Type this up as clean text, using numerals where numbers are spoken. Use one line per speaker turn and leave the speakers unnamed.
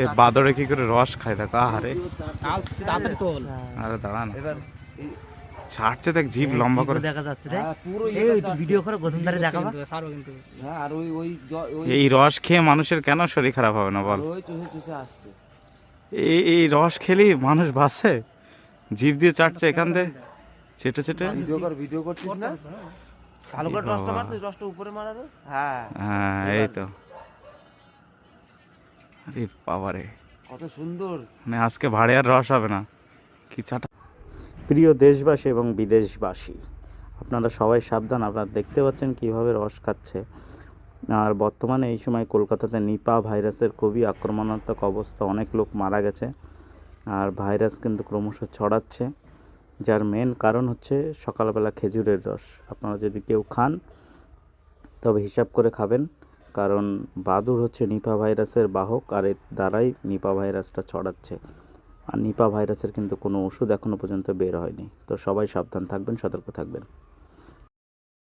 এ বাদরে কি করে রস খায় দেখো, আরে আরে দাঁড়া না, ছাড়ছে দেখ জিভ লম্বা করে
দেখা যাচ্ছে রে। এই একটু ভিডিও করে গঠন ধারে দেখাবা।
আর
এই রস খেয়ে মানুষের কেন শরীর খারাপ হবে না বল?
ওই চুষে চুষে আসছে।
এই রস খেলেই মানুষ বাঁচে, জিভ দিয়ে চাটছে এখান দিয়ে চেটে চেটে।
ভিডিও করছিস না?
ভালো করে রসটা মার, তুই রসটা উপরে মারাবে। হ্যাঁ
হ্যাঁ এই তো, আরে বাবারে
কত সুন্দর।
মানে আজকে ভাড়ে আর রস হবে না, কি চাটা। প্রিয় দেশবাসী এবং বিদেশবাসী, আপনারা সবাই সাবধান। আপনারা দেখতে পাচ্ছেন কিভাবে রস খাচ্ছে। আর বর্তমানে এই সময় কলকাতাতে নিপা ভাইরাসের খুবই আক্রমণাত্মক অবস্থা, অনেক লোক মারা গেছে। আর ভাইরাস কিন্তু ক্রমশ ছড়াচ্ছে, যার মেন কারণ হচ্ছে সকালবেলা খেজুরের রস। আপনারা যদি কেউ খান তবে হিসাব করে খাবেন, কারণ বাদুড় হচ্ছে নিপা ভাইরাসের বাহক, আর এর দ্বারাই নিপা ভাইরাসটা ছড়াচ্ছে। আর নিপা ভাইরাসের কিন্তু কোনো ওষুধ এখনও পর্যন্ত বের হয়নি। তো সবাই সাবধান থাকবেন, সতর্ক থাকবেন।